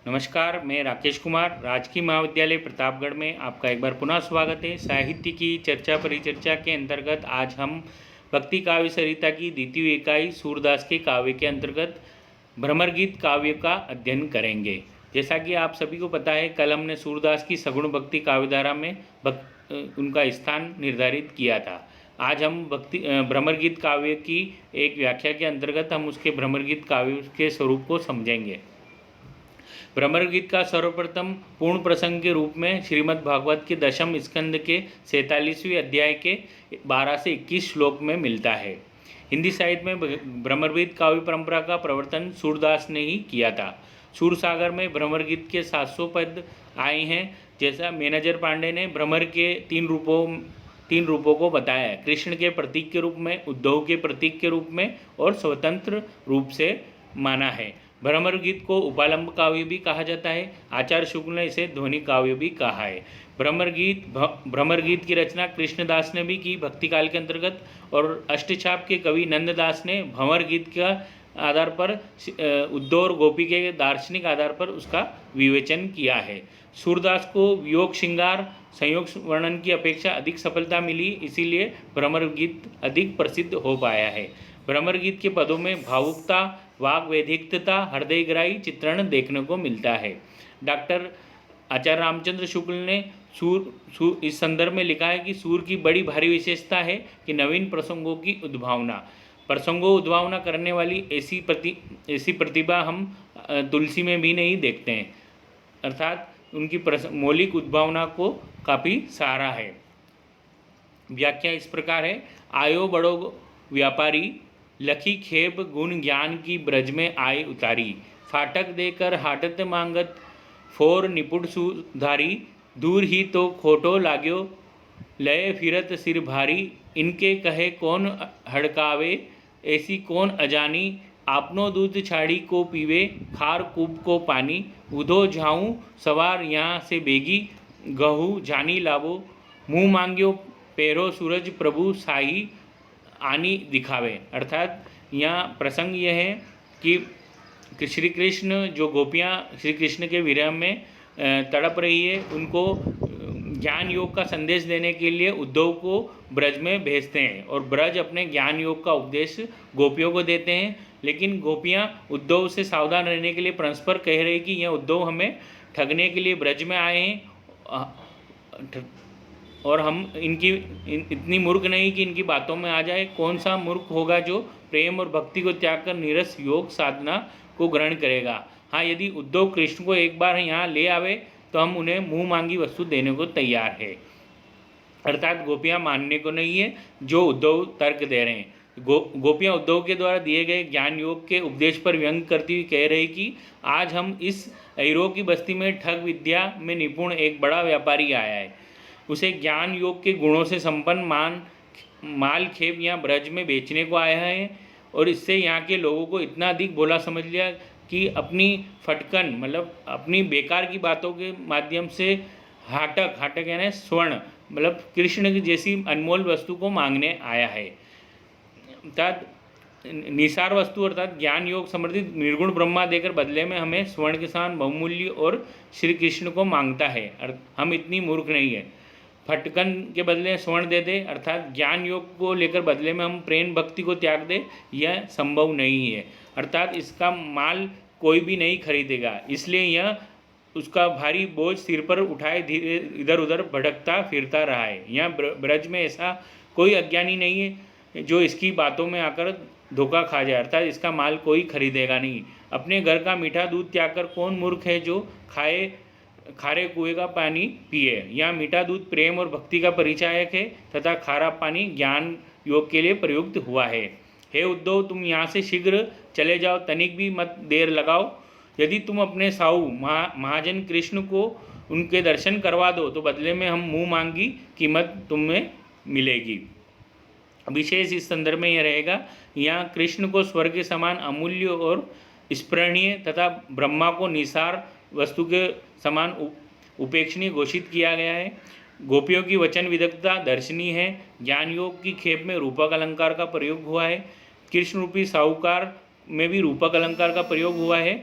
नमस्कार, मैं राकेश कुमार राजकीय महाविद्यालय प्रतापगढ़ में आपका एक बार पुनः स्वागत है। साहित्य की चर्चा परिचर्चा के अंतर्गत आज हम भक्ति काव्य सरिता की द्वितीय इकाई सूरदास के काव्य के अंतर्गत भ्रमर गीत काव्य का अध्ययन करेंगे। जैसा कि आप सभी को पता है, कल हमने सूरदास की सगुण भक्ति काव्यधारा में उनका स्थान निर्धारित किया था। आज हम भ्रमर गीत काव्य की एक व्याख्या के अंतर्गत हम उसके भ्रमर गीत काव्य के स्वरूप को समझेंगे। भ्रमर गीत का सर्वप्रथम पूर्ण प्रसंग के रूप में श्रीमद् भागवत के दशम स्कंद के 47वें अध्याय के 12 से 21 श्लोक में मिलता है। हिंदी साहित्य में भ्रमर गीत काव्य परंपरा का प्रवर्तन सूरदास ने ही किया था। सूरसागर में भ्रमर गीत के 700 पद आए हैं। जैसा मेनेजर पांडे ने भ्रमर के तीन रूपों को बताया है: कृष्ण के प्रतीक के रूप में, उद्धव के प्रतीक के रूप में और स्वतंत्र रूप से माना है। भ्रमर गीत को उपालंब काव्य भी कहा जाता है। आचार्य शुक्ल ने इसे ध्वनि काव्य भी कहा है। भ्रमर गीत की रचना कृष्णदास ने भी की भक्ति काल के अंतर्गत, और अष्टछाप के कवि नंददास ने भंवर गीत का आधार पर उद्धव और गोपी के दार्शनिक आधार पर उसका विवेचन किया है। सूरदास को वियोग श्रृंगार संयोग वर्णन की अपेक्षा अधिक सफलता मिली, इसीलिए भ्रमर गीत अधिक प्रसिद्ध हो पाया है। भ्रमर गीत के पदों में भावुकता, वाग वैधिकता, हृदयग्राही चित्रण देखने को मिलता है। डॉक्टर आचार्य रामचंद्र शुक्ल ने इस संदर्भ में लिखा है कि सूर की बड़ी भारी विशेषता है कि नवीन प्रसंगों की उद्भावना करने वाली ऐसी प्रतिभा हम तुलसी में भी नहीं देखते हैं। अर्थात उनकी मौलिक उद्भावना को काफ़ी सराहा है। व्याख्या इस प्रकार है: आयो बड़ो व्यापारी, लखी खेब गुण ज्ञान की ब्रज में आए उतारी। फाटक देकर हाटत मांगत, फोर निपुट सुधारी। दूर ही तो खोटो लाग्यो, लय फिरत सिर भारी। इनके कहे कौन हड़कावे, ऐसी कौन अजानी। आपनो दूध छाड़ी को पीवे, खार कूप को पानी। उधो झाऊँ सवार यहाँ से बेगी, गहू जानी लावो। मुँह मांग्यो पैरो सूरज, प्रभु साही आनी दिखावे। अर्थात यहाँ प्रसंग यह है कि श्री कृष्ण जो गोपियाँ श्री कृष्ण के विरह में तड़प रही है, उनको ज्ञान योग का संदेश देने के लिए उद्धव को ब्रज में भेजते हैं, और ब्रज अपने ज्ञान योग का उपदेश गोपियों को देते हैं। लेकिन गोपियाँ उद्धव से सावधान रहने के लिए परस्पर कह रही कि यह उद्धव हमें ठगने के लिए ब्रज में आए हैं, और हम इतनी मूर्ख नहीं कि इनकी बातों में आ जाए। कौन सा मूर्ख होगा जो प्रेम और भक्ति को त्याग कर नीरस योग साधना को ग्रहण करेगा। हाँ, यदि उद्धव कृष्ण को एक बार यहाँ ले आवे तो हम उन्हें मुँह मांगी वस्तु देने को तैयार है। अर्थात गोपियाँ मानने को नहीं है जो उद्धव तर्क दे रहे हैं। गोपियाँ उद्धव के द्वारा दिए गए ज्ञान योग के उपदेश पर व्यंग करती हुई कह रही कि आज हम इस ऐरो की बस्ती में ठग विद्या में निपुण एक बड़ा व्यापारी आया है। उसे ज्ञान योग के गुणों से संपन्न माल खेप यहाँ ब्रज में बेचने को आया है, और इससे यहाँ के लोगों को इतना अधिक भोला समझ लिया कि अपनी फटकन मतलब अपनी बेकार की बातों के माध्यम से हाटक यानी स्वर्ण मतलब कृष्ण की जैसी अनमोल वस्तु को मांगने आया है। अर्थात निसार वस्तु अर्थात ज्ञान योग समर्थित निर्गुण ब्रह्मा देकर बदले में हमें स्वर्ण के समान बहुमूल्य और श्री कृष्ण को मांगता है। हम इतनी मूर्ख नहीं है। फटकन के बदले स्वर्ण दे दे, अर्थात ज्ञान योग को लेकर बदले में हम प्रेम भक्ति को त्याग दे, यह संभव नहीं है। अर्थात इसका माल कोई भी नहीं खरीदेगा, इसलिए यह उसका भारी बोझ सिर पर उठाए धीरे इधर उधर भटकता फिरता रहा है। यहाँ ब्रज में ऐसा कोई अज्ञानी नहीं है जो इसकी बातों में आकर धोखा खा जाए, अर्थात इसका माल कोई खरीदेगा नहीं। अपने घर का मीठा दूध त्याग कर कौन मूर्ख है जो खारे कुएं का पानी पिए। यहाँ मीठा दूध प्रेम और भक्ति का परिचायक है तथा खारा पानी ज्ञान योग के लिए प्रयुक्त हुआ है। हे उद्धव, तुम यहाँ से शीघ्र चले जाओ, तनिक भी मत देर लगाओ। यदि तुम अपने साहू महाजन कृष्ण को उनके दर्शन करवा दो तो बदले में हम मुँह मांगी कीमत तुम्हें मिलेगी। विशेष इस संदर्भ में यह रहेगा, यहाँ कृष्ण को स्वर्ग के समान अमूल्य और स्मरणीय तथा ब्रह्मा को निसार वस्तु के समान उपेक्षणीय घोषित किया गया है। गोपियों की वचन विदग्धता दर्शनीय है। ज्ञान योग की खेप में रूपक अलंकार का प्रयोग हुआ है। कृष्ण रूपी साहूकार में भी रूपक अलंकार का प्रयोग हुआ है।